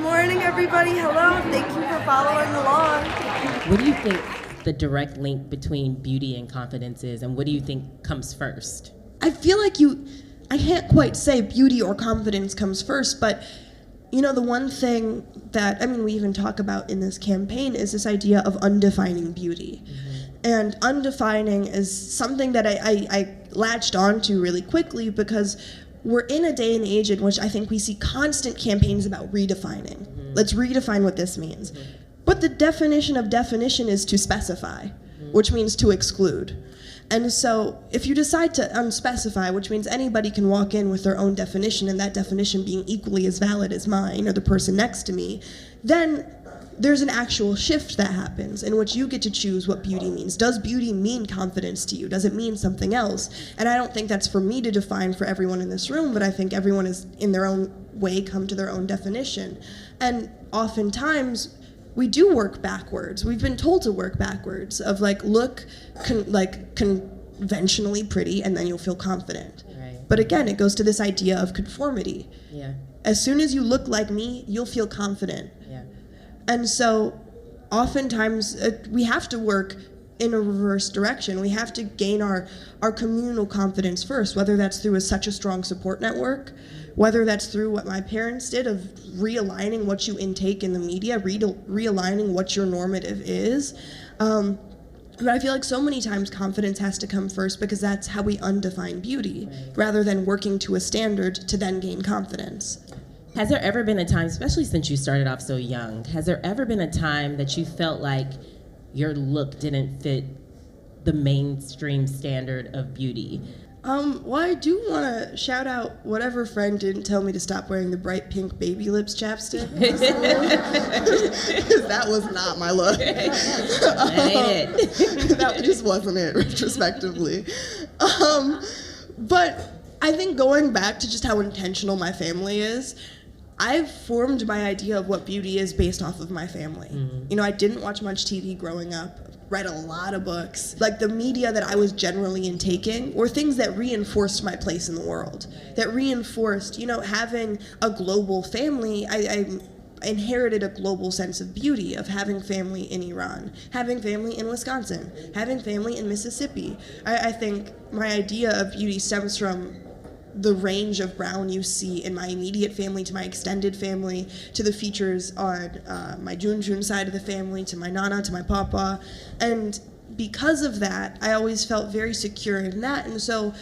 morning, everybody. Hello. Thank you for following along. What do you think the direct link between beauty and confidence is, and what do you think comes first? I feel like I can't quite say beauty or confidence comes first, but the one thing that, we even talk about in this campaign is this idea of undefining beauty. Mm-hmm. And undefining is something that I latched onto really quickly because we're in a day and age in which I think we see constant campaigns about redefining. Mm-hmm. Let's redefine what this means. Mm-hmm. But the definition of definition is to specify, mm-hmm. which means to exclude. And so if you decide to unspecify, which means anybody can walk in with their own definition, and that definition being equally as valid as mine or the person next to me, then there's an actual shift that happens in which you get to choose what beauty means. Does beauty mean confidence to you? Does it mean something else? And I don't think that's for me to define for everyone in this room, but I think everyone is in their own way come to their own definition. And oftentimes, we do work backwards. We've been told to work backwards of look conventionally pretty and then you'll feel confident. Right. But again, it goes to this idea of conformity. Yeah. As soon as you look like me, you'll feel confident. Yeah. And so oftentimes we have to work in a reverse direction. We have to gain our communal confidence first, whether that's through such a strong support network, whether that's through what my parents did of realigning what you intake in the media, realigning what your normative is. But I feel like so many times confidence has to come first because that's how we undefine beauty, right, rather than working to a standard to then gain confidence. Has there ever been a time, especially since you started off so young, has there ever been a time that you felt like your look didn't fit the mainstream standard of beauty? Well, I do want to shout out whatever friend didn't tell me to stop wearing the bright pink baby lips chapstick. Because that was not my look. That ain't it. That just wasn't it, retrospectively. But I think going back to just how intentional my family is, I've formed my idea of what beauty is based off of my family. Mm-hmm. I didn't watch much TV growing up, read a lot of books. The media that I was generally intaking were things that reinforced my place in the world, that reinforced, having a global family. I inherited a global sense of beauty of having family in Iran, having family in Wisconsin, having family in Mississippi. I think my idea of beauty stems from the range of brown you see in my immediate family to my extended family, to the features on my Junjun side of the family, to my Nana, to my Papa. And because of that, I always felt very secure in that. And so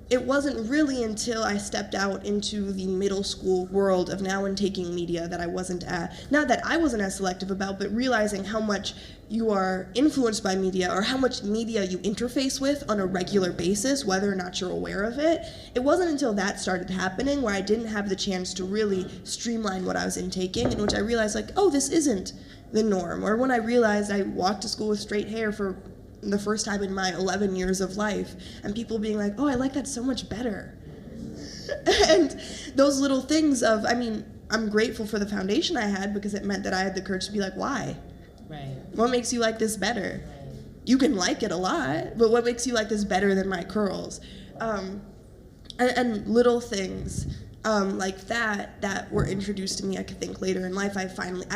it wasn't really until I stepped out into the middle school world of now intaking media that I wasn't not that I wasn't as selective about, but realizing how much you are influenced by media or how much media you interface with on a regular basis, whether or not you're aware of it. It wasn't until that started happening where I didn't have the chance to really streamline what I was intaking, in which I realized this isn't the norm. Or when I realized I walked to school with straight hair for the first time in my 11 years of life, and people being like, oh, I like that so much better. And those little things of, I'm grateful for the foundation I had because it meant that I had the courage to be like, why? Right. What makes you like this better? Right. You can like it a lot, but what makes you like this better than my curls? And little things like that were introduced to me, I could think later in life, I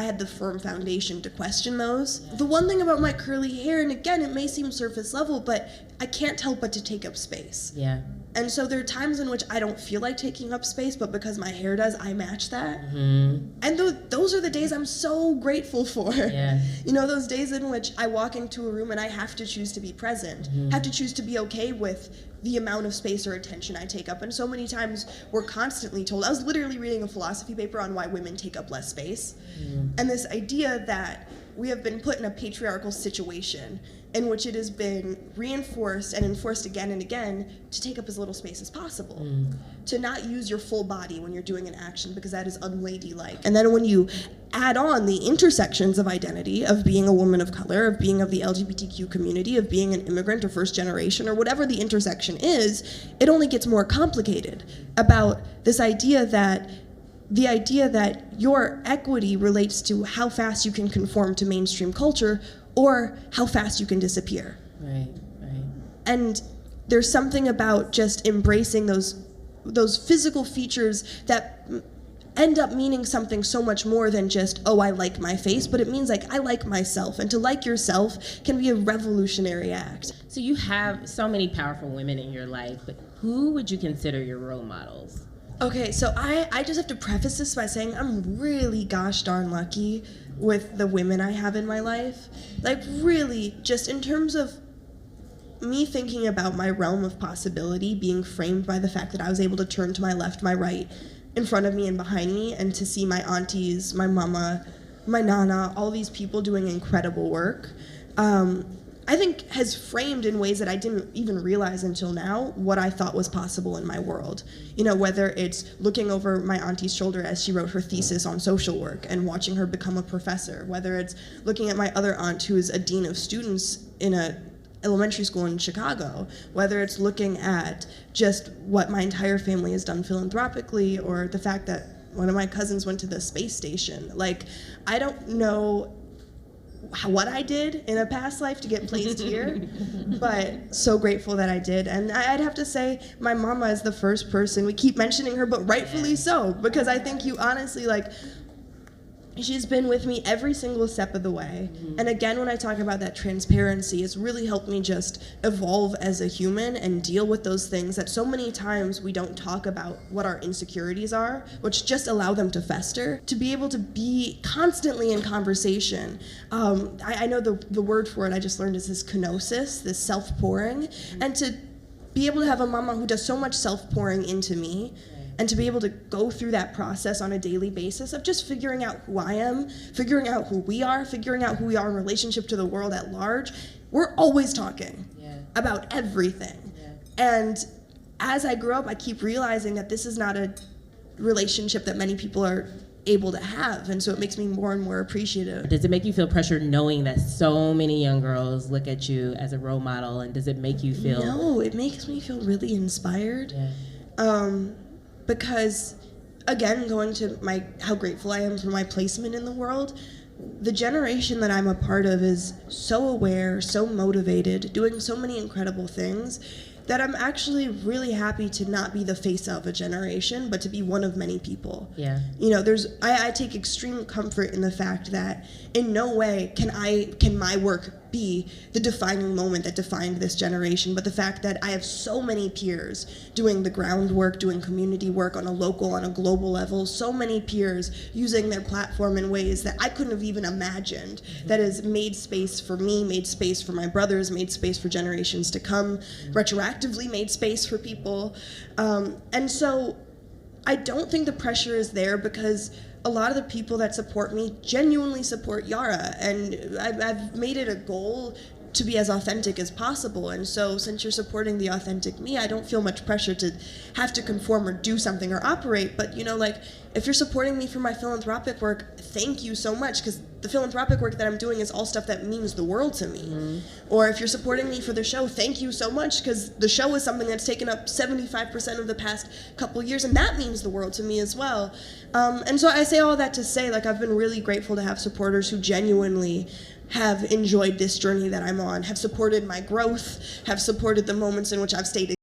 had the firm foundation to question those. Yeah. The one thing about my curly hair, and again, it may seem surface level, but I can't help but to take up space. Yeah. And so there are times in which I don't feel like taking up space, but because my hair does, I match that. Mm-hmm. And those are the days I'm so grateful for. Yeah. Those days in which I walk into a room and I have to choose to be present, have to choose to be okay with the amount of space or attention I take up. And so many times we're constantly told, I was literally reading a philosophy paper on why women take up less space. And this idea that we have been put in a patriarchal situation in which it has been reinforced and enforced again and again to take up as little space as possible, to not use your full body when you're doing an action because that is unladylike. And then when you add on the intersections of identity, of being a woman of color, of being of the LGBTQ community, of being an immigrant or first generation, or whatever the intersection is, it only gets more complicated about this idea that your equity relates to how fast you can conform to mainstream culture or how fast you can disappear. Right. And there's something about just embracing those physical features that end up meaning something so much more than just, oh, I like my face, but it means like I like myself. And to like yourself can be a revolutionary act. So you have so many powerful women in your life, but who would you consider your role models? Okay, so I just have to preface this by saying I'm really gosh darn lucky with the women I have in my life. Like really, just in terms of me thinking about my realm of possibility being framed by the fact that I was able to turn to my left, my right, in front of me and behind me, and to see my aunties, my mama, my nana, all these people doing incredible work, I think has framed in ways that I didn't even realize until now what I thought was possible in my world. You know, whether it's looking over my auntie's shoulder as she wrote her thesis on social work and watching her become a professor, whether it's looking at my other aunt who is a dean of students in a elementary school in Chicago, whether it's looking at just what my entire family has done philanthropically, or the fact that one of my cousins went to the space station. Like, I don't know what I did in a past life to get placed here, but so grateful that I did. And I'd have to say my mama is the first person, we keep mentioning her, but rightfully so, because I think you honestly, like, she's been with me every single step of the way. And again, when I talk about that transparency, it's really helped me just evolve as a human and deal with those things that so many times we don't talk about what our insecurities are, which just allow them to fester. To be able to be constantly in conversation. I know the word for it I just learned is this kenosis, this self-pouring. And to be able to have a mama who does so much self-pouring into me, and to be able to go through that process on a daily basis of just figuring out who I am, figuring out who we are, figuring out who we are in relationship to the world at large. We're always talking about everything. And as I grow up, I keep realizing that this is not a relationship that many people are able to have, and so it makes me more and more appreciative. Does it make you feel pressure knowing that so many young girls look at you as a role model, and does it make you feel... No, it makes me feel really inspired. Because, again, going to how grateful I am for my placement in the world, the generation that I'm a part of is so aware, so motivated, doing so many incredible things, that I'm actually really happy to not be the face of a generation, but to be one of many people. Yeah. You know, I take extreme comfort in the fact that in no way can my work be the defining moment that defined this generation, but the fact that I have so many peers doing the groundwork, doing community work on a local, on a global level, so many peers using their platform in ways that I couldn't have even imagined, that has made space for me, made space for my brothers, made space for generations to come, retroactively made space for people. And so I don't think the pressure is there, because a lot of the people that support me genuinely support Yara, and I've made it a goal to be as authentic as possible. And so since you're supporting the authentic me, I don't feel much pressure to have to conform or do something or operate. But, you know, like, if you're supporting me for my philanthropic work, thank you so much, because the philanthropic work that I'm doing is all stuff that means the world to me. Or if you're supporting me for the show, thank you so much, because the show is something that's taken up 75% of the past couple years, and that means the world to me as well. And so I say all that to say, like, I've been really grateful to have supporters who genuinely have enjoyed this journey that I'm on, have supported my growth, have supported the moments in which I've stayed